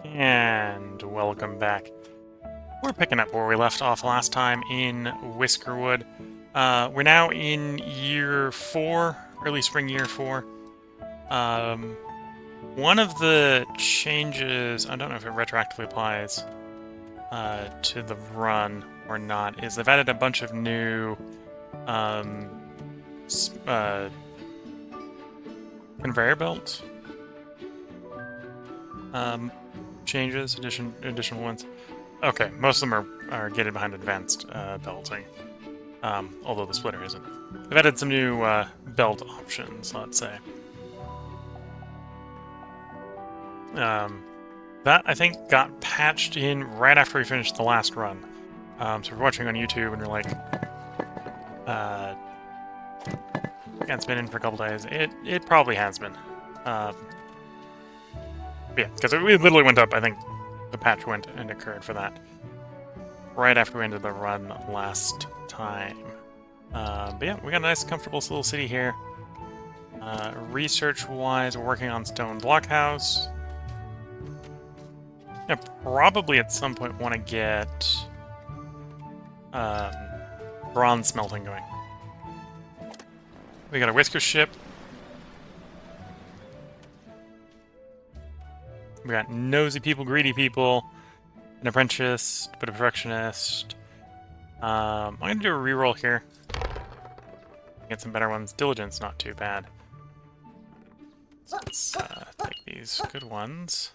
And welcome back. We're picking up where we left off last time in Whiskerwood. We're now in year 4, early spring year 4. One of the changes, I don't know if it retroactively applies to the run or not, is they've added a bunch of new conveyor belts changes, additional ones. Okay, most of them are gated behind advanced belting, although the splitter isn't. They've added some new belt options, let's say. That, I think, got patched in right after we finished the last run. So if you're watching on YouTube and you're like, it's been in for a couple days, it probably has been. Yeah, because it literally went up, I think the patch went and occurred for that right after we ended the run last time. But yeah, we got a nice, comfortable little city here. Research-wise, we're working on stone blockhouse. Yeah, probably at some point want to get bronze smelting going. We got a whisker ship. We got nosy people, greedy people, an apprentice, but a perfectionist. I'm gonna do a reroll here. Get some better ones. Diligence, not too bad. So let's take these good ones.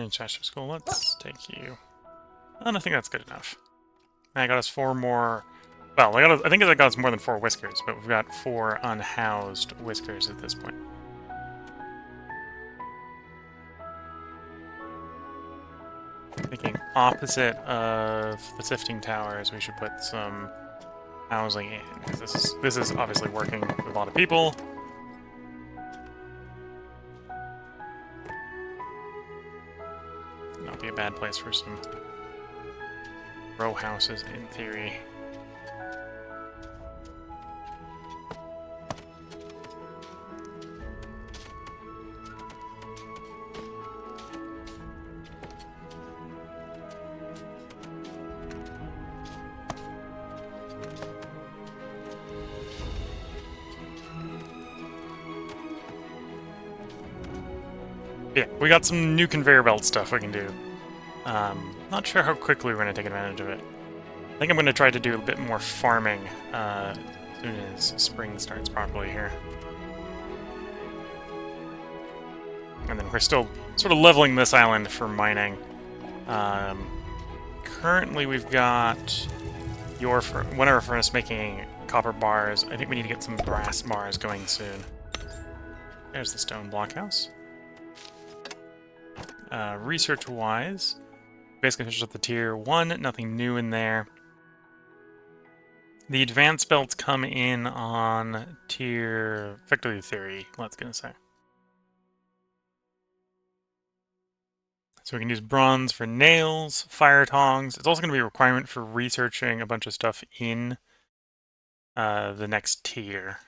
Chester School, let's take you. And I think that's good enough. And I got us 4 more. Well, I think I got us more than 4 whiskers, but we've got 4 unhoused whiskers at this point. Thinking opposite of the sifting towers, we should put some housing in, because this is obviously working with a lot of people. Not be a bad place for some row houses in theory. Yeah, we got some new conveyor belt stuff we can do. Not sure how quickly we're going to take advantage of it. I think I'm going to try to do a bit more farming as soon as spring starts properly here. And then we're still sort of leveling this island for mining. Currently we've got one of our furnace making copper bars. I think we need to get some brass bars going soon. There's the stone blockhouse. Research-wise, basically finished up the tier 1, nothing new in there. The advanced belts come in on tier Victory Theory, let's gonna say. So we can use bronze for nails, fire tongs. It's also going to be a requirement for researching a bunch of stuff in the next tier.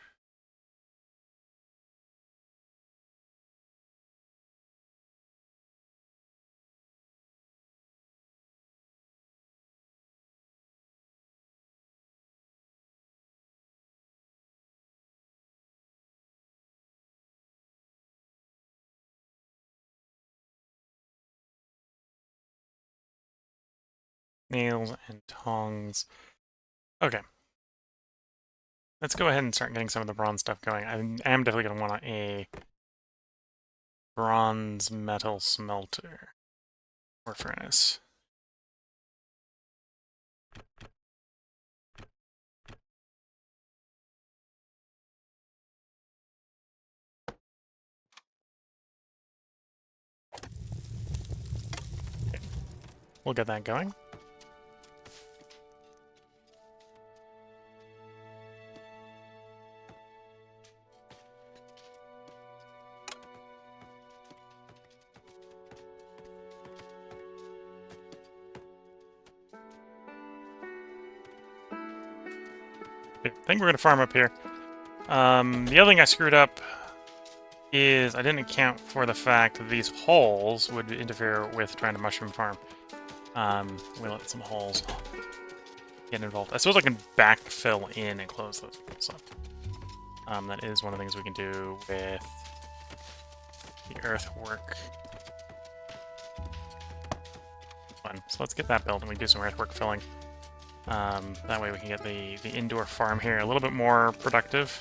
Nails and tongs. Okay. Let's go ahead and start getting some of the bronze stuff going. I am definitely going to want a bronze metal smelter or furnace. Okay. We'll get that going. I think we're going to farm up here. The other thing I screwed up is I didn't account for the fact that these holes would interfere with trying to mushroom farm. We let some holes get involved. I suppose I can backfill in and close those holes up. That is one of the things we can do with the earthwork. Fun. So let's get that built and we do some earthwork filling. That way we can get the indoor farm here a little bit more productive.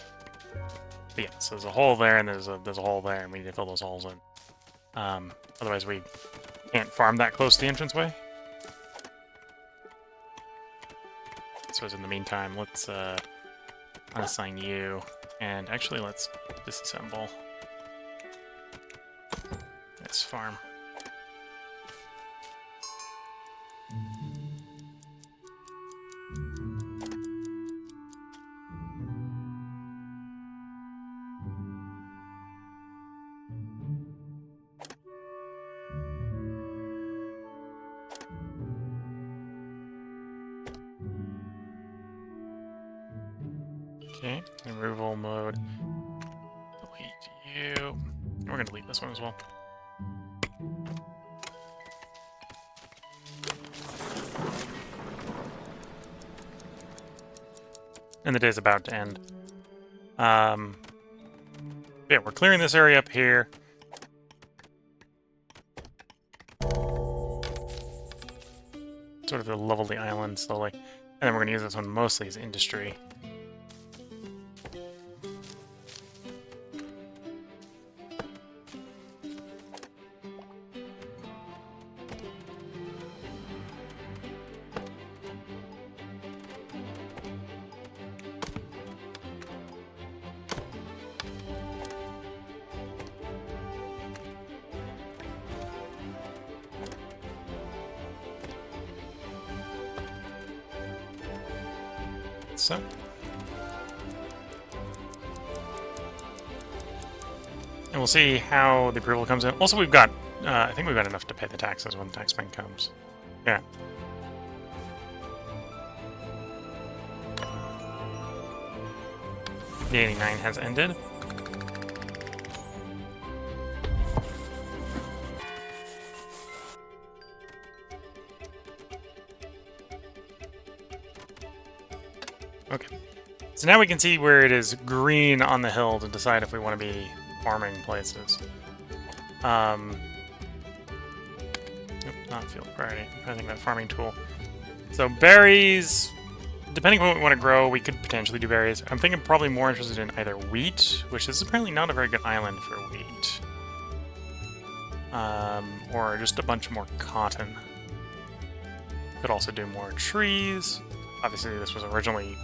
But yeah, so there's a hole there and there's a hole there, and we need to fill those holes in. Otherwise we can't farm that close to the entranceway. So in the meantime, let's unassign you, and actually let's disassemble this farm. Okay, removal mode. Delete you. We're gonna delete this one as well. And the day's about to end. Yeah, we're clearing this area up here. Sort of to level the island slowly. And then we're gonna use this one mostly as industry. So. And we'll see how the approval comes in. Also, we've got, I think we've got enough to pay the taxes when the tax man comes. Yeah. The 89 has ended. Okay. So now we can see where it is green on the hill to decide if we want to be farming places. Not field priority. I think that farming tool. So berries, depending on what we want to grow, we could potentially do berries. I'm thinking probably more interested in either wheat, which is apparently not a very good island for wheat. Or just a bunch more cotton. Could also do more trees. Obviously this was originally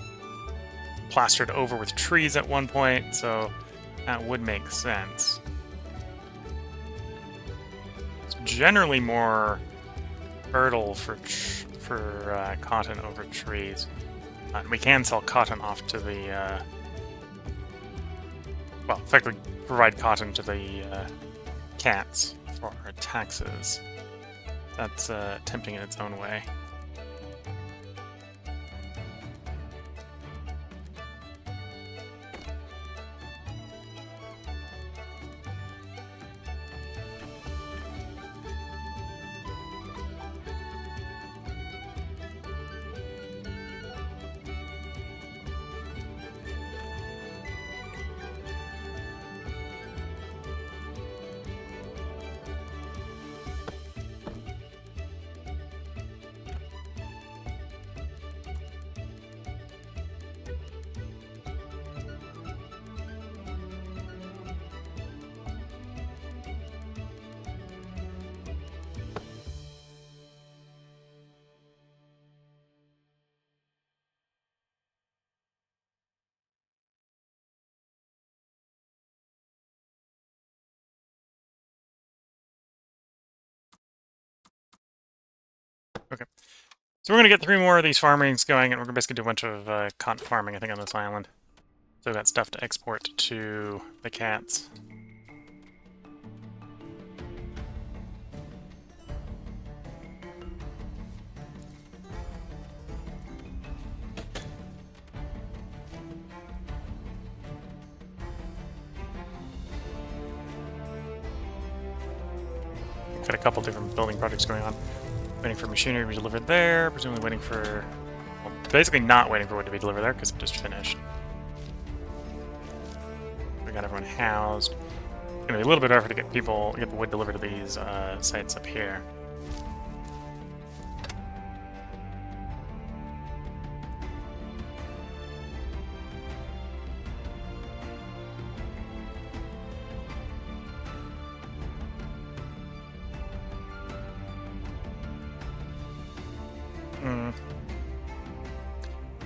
plastered over with trees at one point, so that would make sense. It's generally more fertile for cotton over trees. And we can sell cotton off to the, well, effectively provide cotton to the cats for our taxes. That's tempting in its own way. Okay. So we're going to get 3 more of these farmings going, and we're going to basically do a bunch of cotton farming, I think, on this island. So we've got stuff to export to the cats. got a couple different building projects going on. Waiting for machinery to be delivered there, presumably waiting for... Well, basically not waiting for wood to be delivered there, because it just finished. We got everyone housed. It's gonna be a little bit harder to get the wood delivered to these sites up here.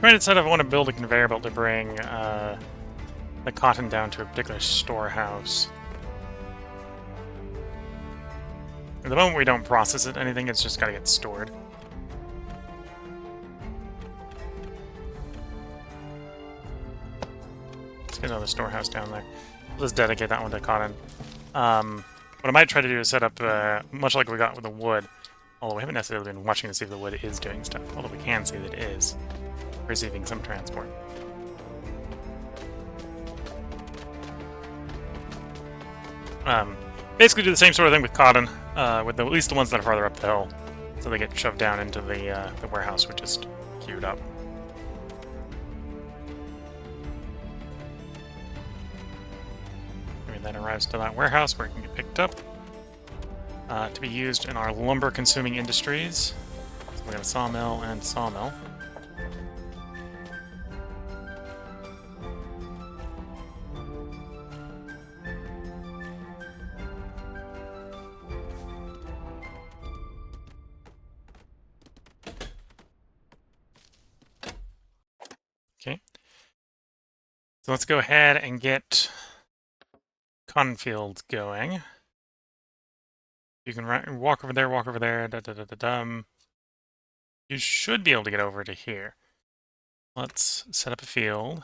Trying to decide if I want to build a conveyor belt to bring the cotton down to a particular storehouse. At the moment we don't process it anything, it's just gotta get stored. Let's get another storehouse down there. We'll just dedicate that one to cotton. What I might try to do is set up, much like we got with the wood, although we haven't necessarily been watching to see if the wood is doing stuff, although we can see that it is receiving some transport. Basically do the same sort of thing with cotton, with at least the ones that are farther up the hill, so they get shoved down into the warehouse, which is queued up. Maybe that arrives to that warehouse where it can get picked up to be used in our lumber-consuming industries. So we have a sawmill and sawmill. Okay, so let's go ahead and get cotton fields going. You can walk over there, You should be able to get over to here. Let's set up a field.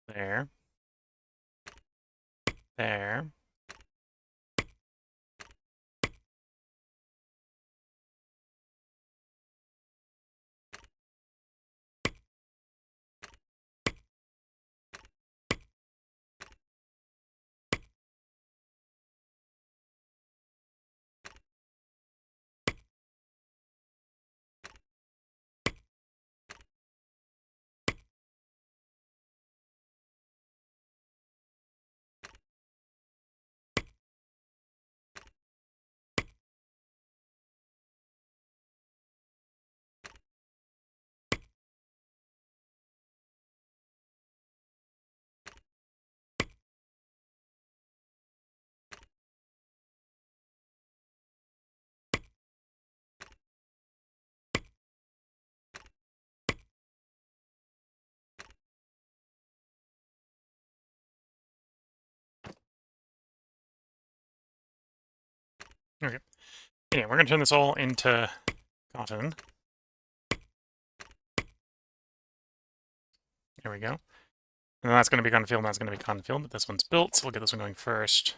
There. There. Okay. Anyway, we're going to turn this all into cotton. There we go. And that's going to be cotton field, and that's going to be cotton field, but this one's built, so we'll get this one going first.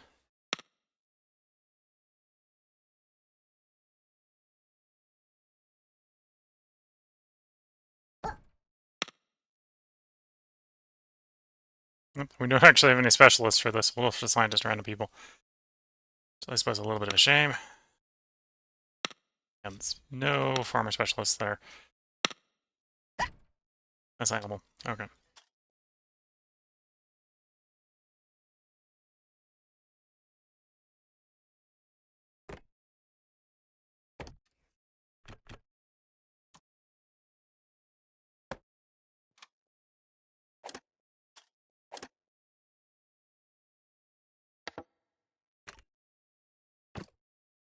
We don't actually have any specialists for this. We'll just assign just random people. So I suppose a little bit of a shame. And there's no farmer specialists there. Assignable. Okay.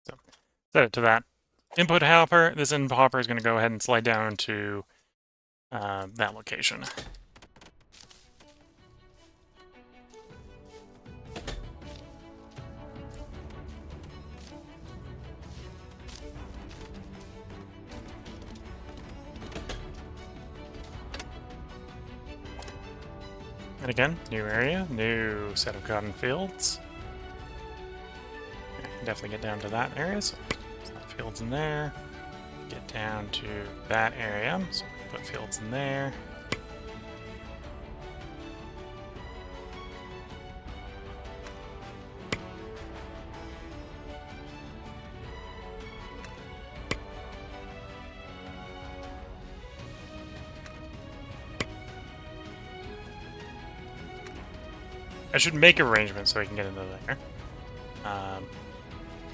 So set it to that input hopper. This input hopper is going to go ahead and slide down to that location. And again, new area, new set of cotton fields. Okay, definitely get down to that area, so put fields in there. Get down to that area, so put fields in there. I should make arrangements so I can get into there.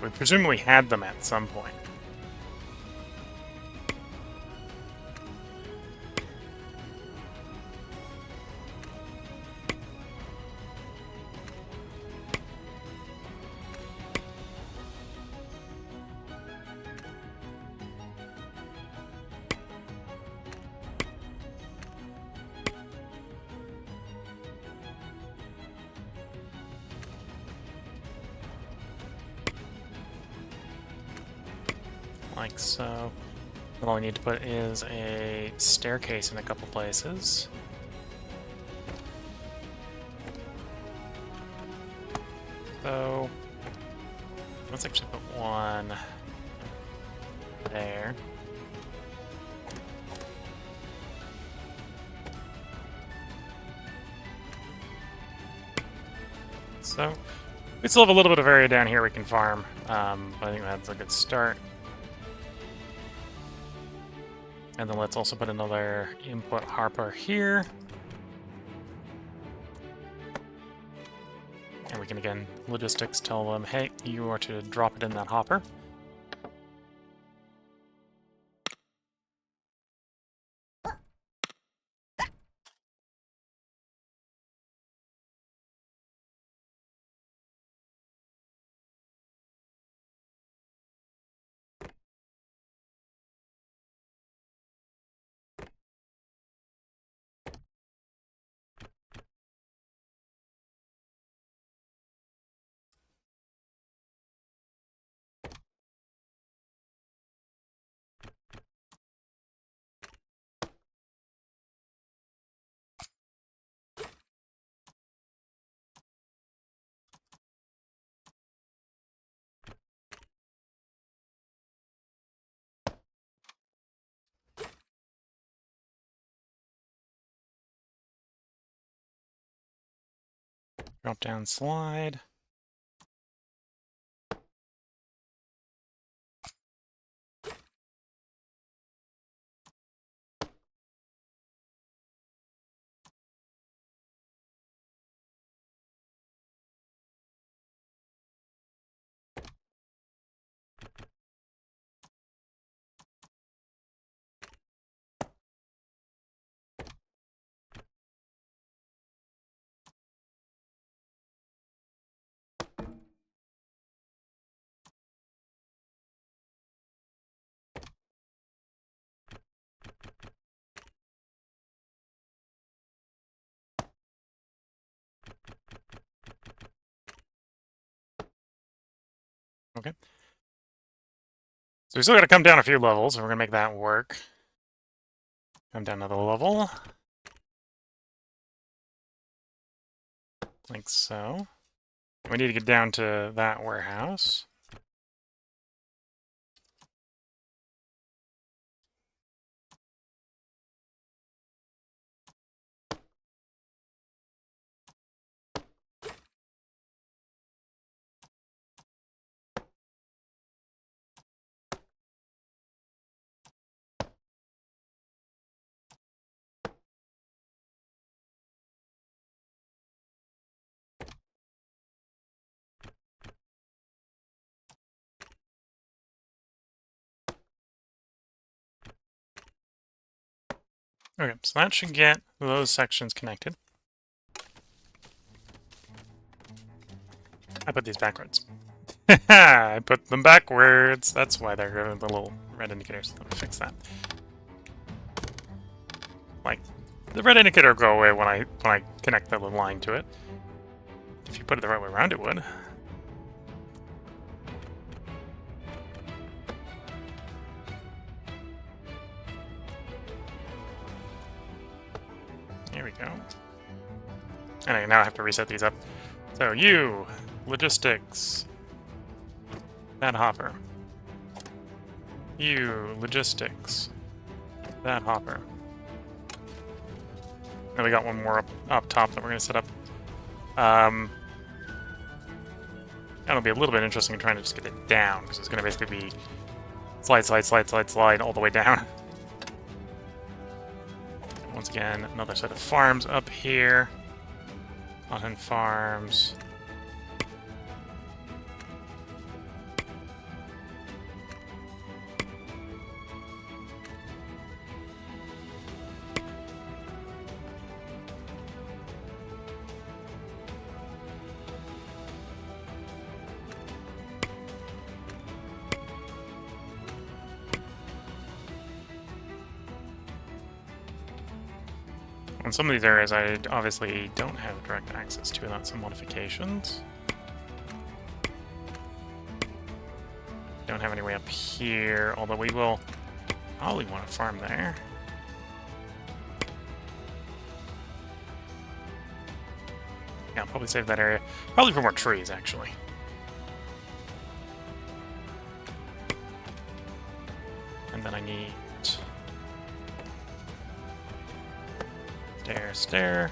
We presumably had them at some point. Like so. And all we need to put is a staircase in a couple places. So let's actually put one there. So we still have a little bit of area down here we can farm, but I think that's a good start. And then let's also put another input hopper here. And we can, again, logistics, tell them, hey, you are to drop it in that hopper. Drop down slide. Okay. So we still got to come down a few levels, and we're going to make that work. Come down another level. Like so. We need to get down to that warehouse. Okay, so that should get those sections connected. I put these backwards. I put them backwards. That's why they're the little red indicators. Let me fix that. Like, the red indicator will go away when I connect the line to it. If you put it the right way around, it would. Here we go. And now I have to reset these up. So you, logistics, that hopper. You, logistics, that hopper. And we got one more up top that we're going to set up. That'll be a little bit interesting trying to just get it down, because it's going to basically be slide, slide, slide, slide, slide all the way down. Once again, another set of farms up here. On farms. On some of these areas, I obviously don't have direct access to without some modifications. Don't have any way up here, although we will probably want to farm there. Yeah, I'll probably save that area. Probably for more trees, actually. And then I need... Stair.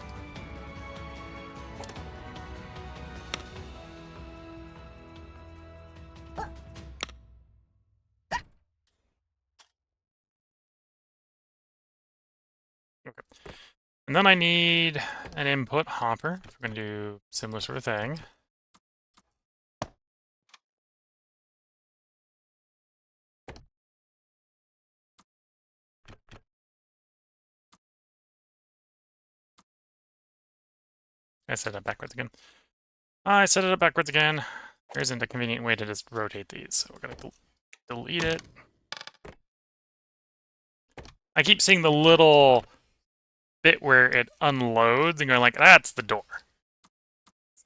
Okay. And then I need an input hopper. If we're going to do similar sort of thing. I set it up backwards again. There isn't a convenient way to just rotate these, so we're going to delete it. I keep seeing the little bit where it unloads and going like, that's the door.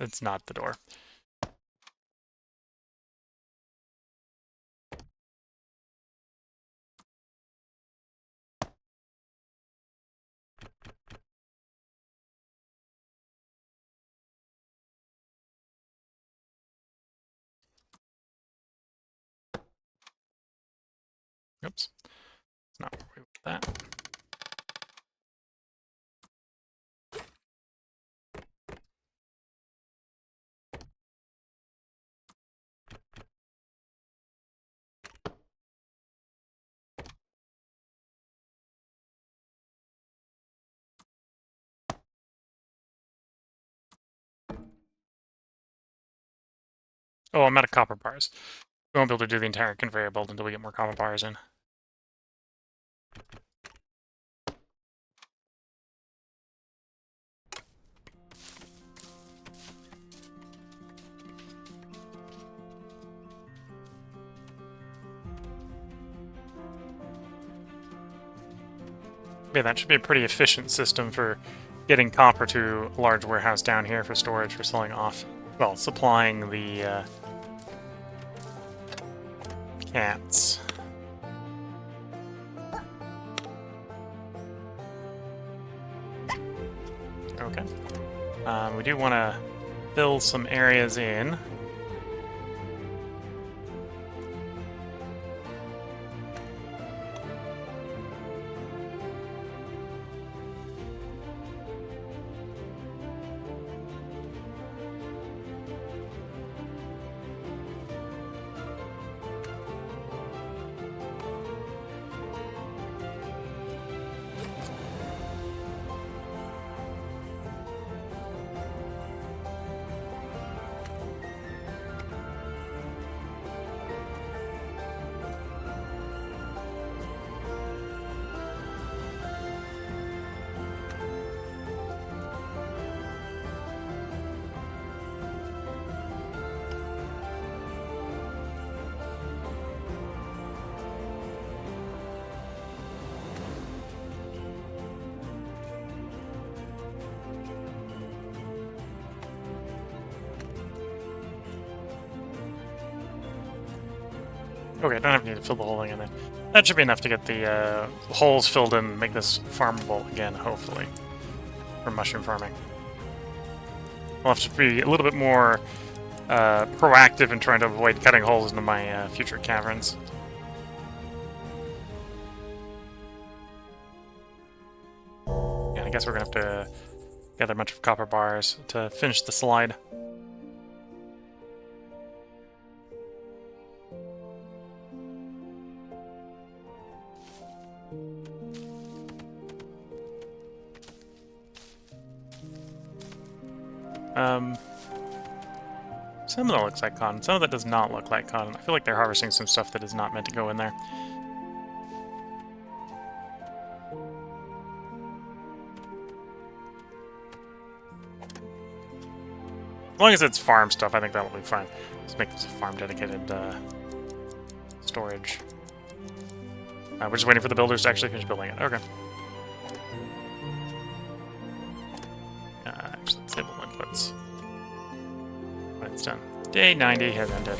It's not the door. Oops. It's not where we want that. Oh, I'm out of copper bars. We won't be able to do the entire conveyor belt until we get more copper bars in. Yeah, that should be a pretty efficient system for getting copper to a large warehouse down here for storage for selling off. Well, supplying the cats. Okay. We do want to fill some areas in. Okay, don't have to fill the whole thing in there. That should be enough to get the holes filled in and make this farmable again, hopefully, for mushroom farming. I'll have to be a little bit more proactive in trying to avoid cutting holes into my future caverns. Yeah, I guess we're going to have to gather a bunch of copper bars to finish the slide. Some of that looks like cotton. Some of that does not look like cotton. I feel like they're harvesting some stuff that is not meant to go in there. As long as it's farm stuff, I think that'll be fine. Let's make this a farm-dedicated storage. We're just waiting for the builders to actually finish building it. Okay. Actually, disable inputs. When it's done. Day 90 has ended.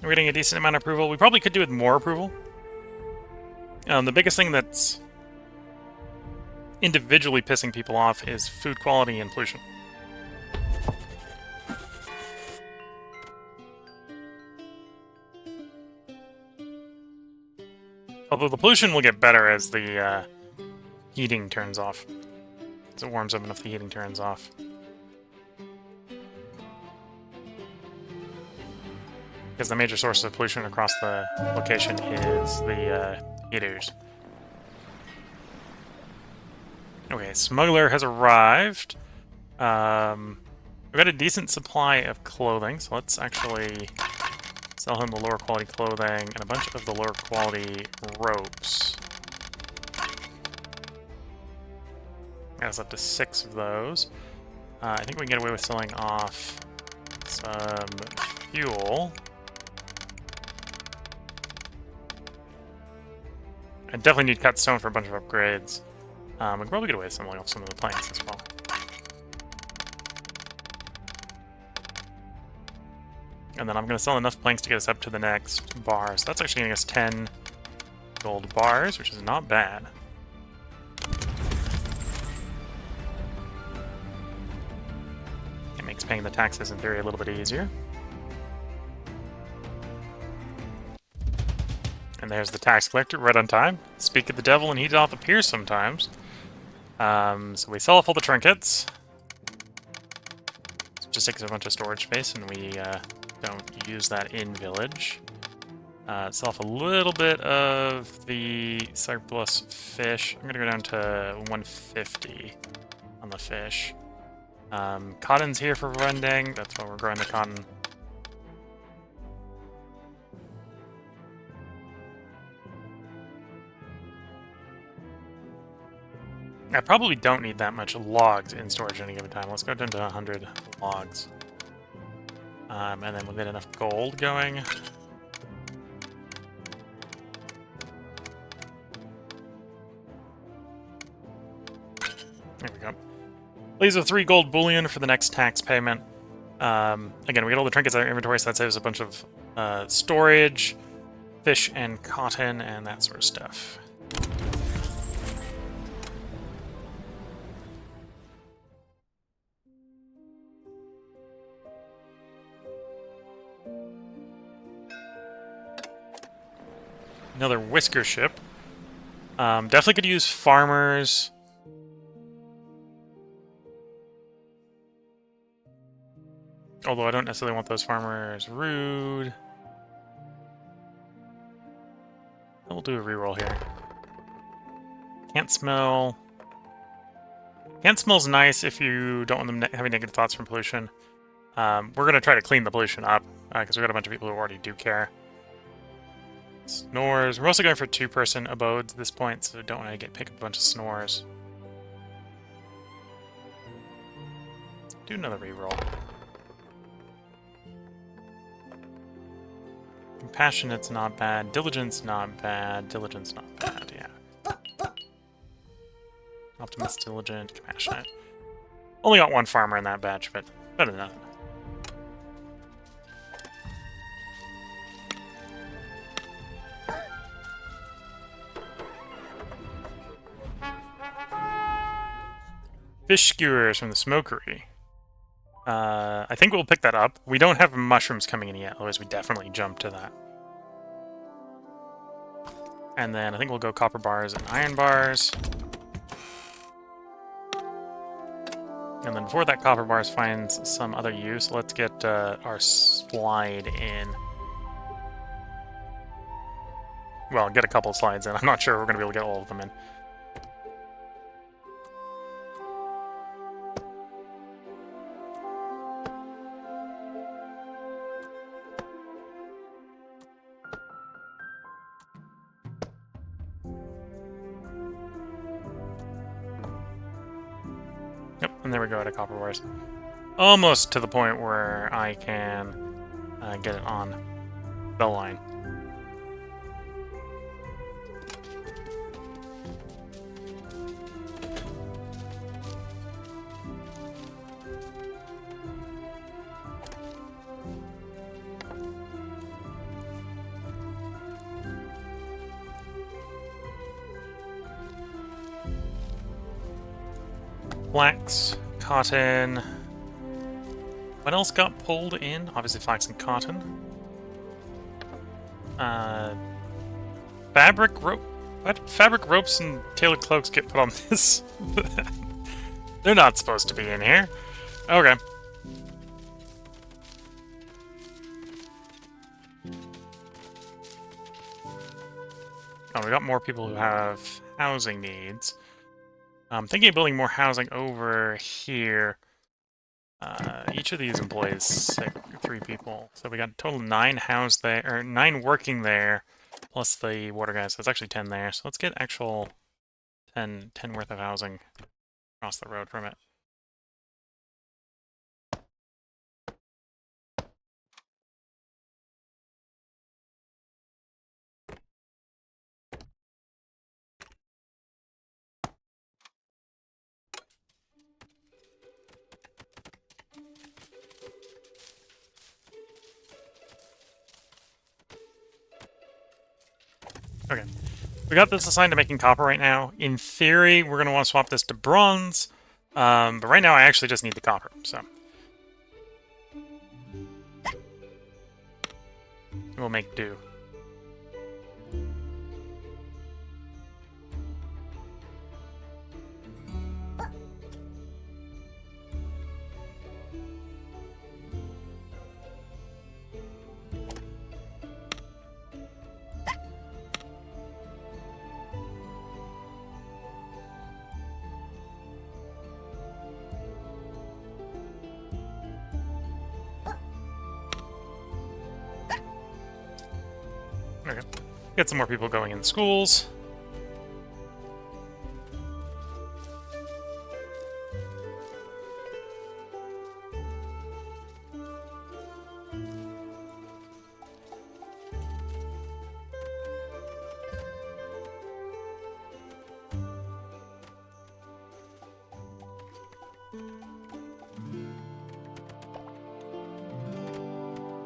We're getting a decent amount of approval. We probably could do with more approval. The biggest thing that's individually pissing people off is food quality and pollution. Although the pollution will get better as the heating turns off. As it warms up enough, the heating turns off. Because the major source of pollution across the location is the heaters. Okay, smuggler has arrived. We've got a decent supply of clothing, so let's actually sell him the lower quality clothing and a bunch of the lower quality ropes. That's up to 6 of those. I think we can get away with selling off some fuel. I definitely need cut stone for a bunch of upgrades. We can probably get away with selling off some of the planks as well. And then I'm going to sell enough planks to get us up to the next bar. So that's actually getting us 10 gold bars, which is not bad. It makes paying the taxes in theory a little bit easier. And there's the tax collector right on time. Speak of the devil and he doth appear sometimes. So we sell off all the trinkets. It just takes a bunch of storage space and we don't use that in village. Sell off a little bit of the surplus fish. I'm gonna go down to 150 on the fish. Cotton's here for vending. That's why we're growing the cotton. I probably don't need that much logs in storage at any given time. Let's go down to 100 logs. And then we'll get enough gold going. There we go. Leaves with 3 gold bullion for the next tax payment. Again, we get all the trinkets out of our inventory, so that saves a bunch of storage, fish and cotton, and that sort of stuff. Another whisker ship. Definitely could use farmers. Although I don't necessarily want those farmers rude. We'll do a reroll here. Can't smell. Can't smell's nice if you don't want them having negative thoughts from pollution. We're going to try to clean the pollution up, because we've got a bunch of people who already do care. Snores. We're also going for 2-person abodes at this point, so don't want to pick up a bunch of snores. Do another reroll. Compassionate's not bad. Diligence not bad. Diligence not bad, yeah. Optimist, diligent, compassionate. Only got 1 farmer in that batch, but better than nothing. Fish skewers from the smokery. I think we'll pick that up. We don't have mushrooms coming in yet, otherwise we definitely jump to that. And then I think we'll go copper bars and iron bars. And then before that copper bars finds some other use, let's get our slide in. Well, get a couple slides in. I'm not sure we're going to be able to get all of them in. And there we go to copper wires. Almost to the point where I can get it on bell line. Flax, cotton. What else got pulled in? Obviously flax and cotton. Fabric rope. What? Fabric ropes and tailored cloaks get put on this? They're not supposed to be in here. Okay. Oh, we got more people who have housing needs. I'm thinking of building more housing over here. Each of these employs 3 people, so we got a total 9 housed there, or 9 working there, plus the water guys. So it's actually 10 there. So let's get actual 10 worth of housing across the road from it. Okay. We got this assigned to making copper right now. In theory, we're going to want to swap this to bronze. But right now I actually just need the copper, so. We'll make do. Okay. Get some more people going in schools.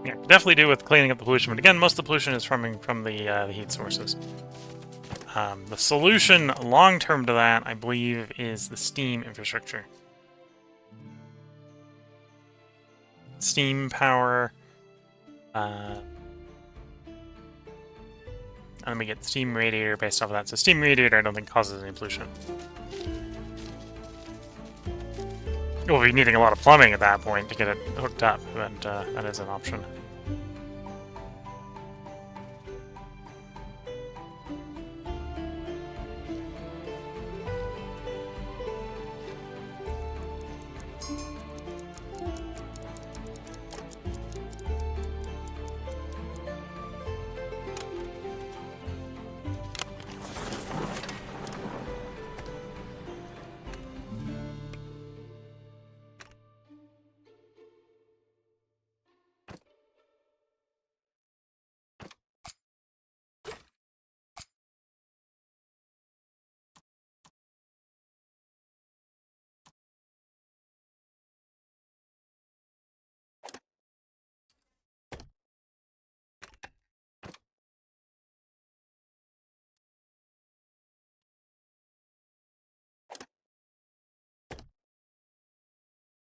Yeah, definitely do with cleaning up the pollution, but again, most of the pollution is from the heat sources. The solution long-term to that, I believe, is the steam infrastructure. Steam power. And then we get steam radiator based off of that. So steam radiator I don't think causes any pollution. We'll be needing a lot of plumbing at that point to get it hooked up, but that is an option.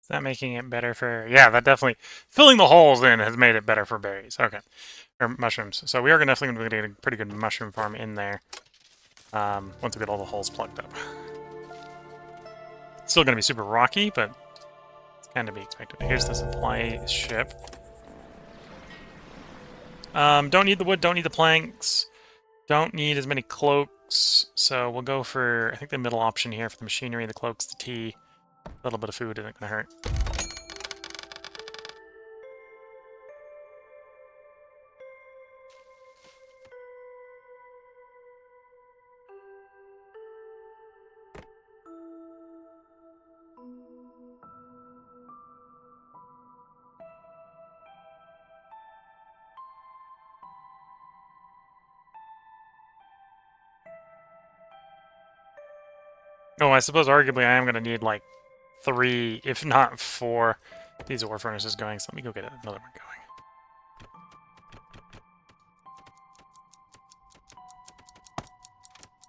Is that making it better for... Yeah, that definitely... Filling the holes in has made it better for berries. Okay. Or mushrooms. So we are definitely going to get a pretty good mushroom farm in there. Once we get all the holes plugged up. Still going to be super rocky, but it's kind of be expected. Here's the supply ship. Don't need the wood, don't need the planks. Don't need as many cloaks. So we'll go for, I think, the middle option here for the machinery, the cloaks, the tea. A little bit of food isn't going to hurt. Oh, I suppose arguably I am going to need like 3, if not 4, these ore furnaces going. So let me go get another one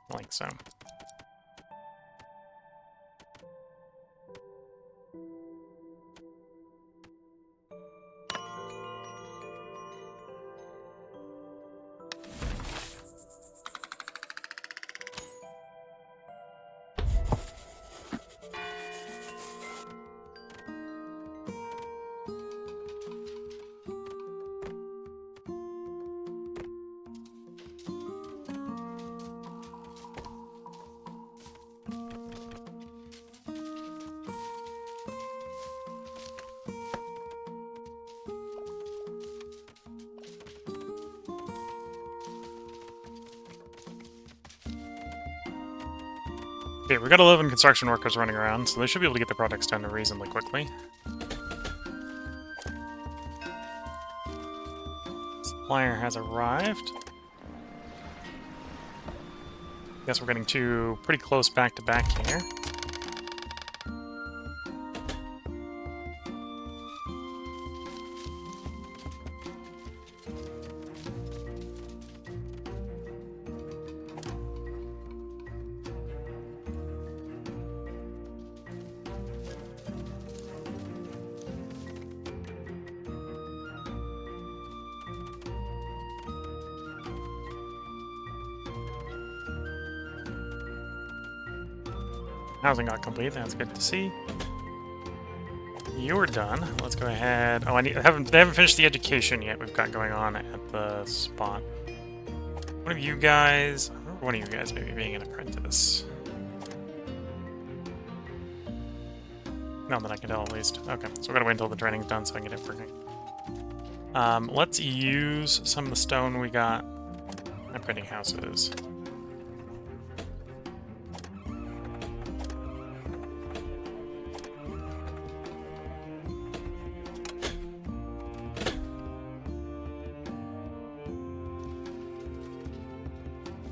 going. Like so. Okay, we've got 11 construction workers running around, so they should be able to get the projects done reasonably quickly. Supplier has arrived. Guess we're getting two pretty close back-to-back here. Housing got complete, that's good to see. You're done. Let's go ahead. Oh, they haven't finished the education yet we've got going on at the spot. One of you guys, I remember one of you guys maybe being an apprentice. Not that I can tell at least. Okay, so we're gonna wait until the training's done so I can get it working. Let's use some of the stone we got at printing houses.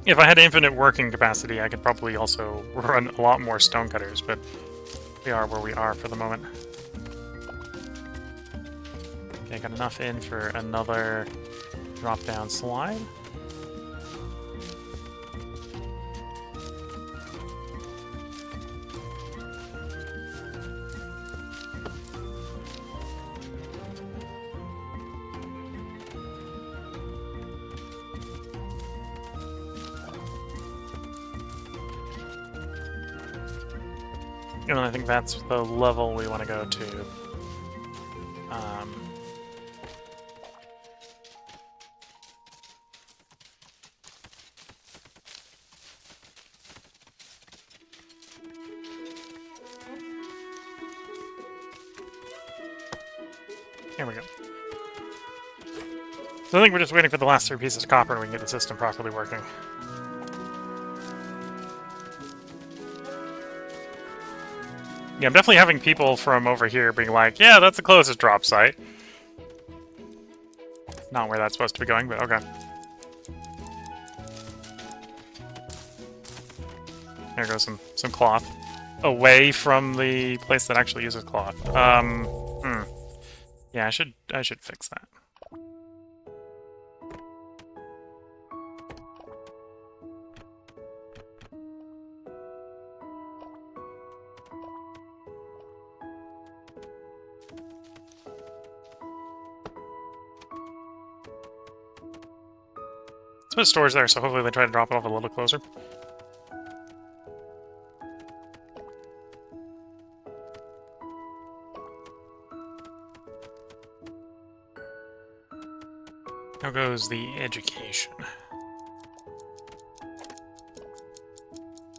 If I had infinite working capacity, I could probably also run a lot more stonecutters, but we are where we are for the moment. Okay, got enough in for another drop-down slide. And I think that's the level we want to go to. Here we go. So I think we're just waiting for the last 3 pieces of copper and we can get the system properly working. Yeah, I'm definitely having people from over here being like, yeah, that's the closest drop site. Not where that's supposed to be going, but okay. There goes some cloth. Away from the place that actually uses cloth. Yeah, I should fix that. Let's put stores there, so hopefully they try to drop it off a little closer. How goes the education?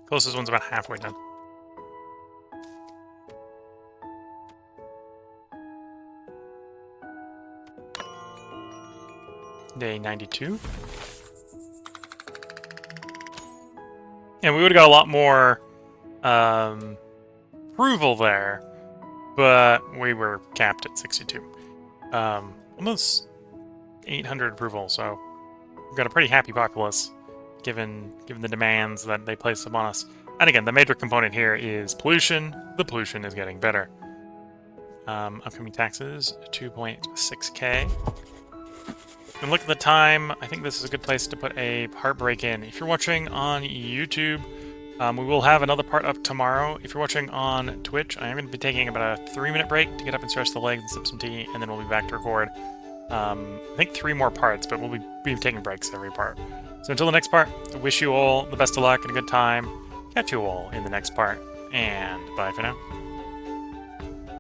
Closest one's about halfway done. Day 92. And we would have got a lot more approval there, but we were capped at 62. Almost 800 approval, so we've got a pretty happy populace, given the demands that they placed upon us. And again, the major component here is pollution. The pollution is getting better. Upcoming taxes, 2.6k. And look at the time. I think this is a good place to put a part break in. If you're watching on YouTube, we will have another part up tomorrow. If you're watching on Twitch, I am going to be taking about a 3-minute break to get up and stretch the legs and sip some tea, and then we'll be back to record. I think 3 more parts, but we'll be taking breaks every part. So until the next part, I wish you all the best of luck and a good time. Catch you all in the next part, and bye for now.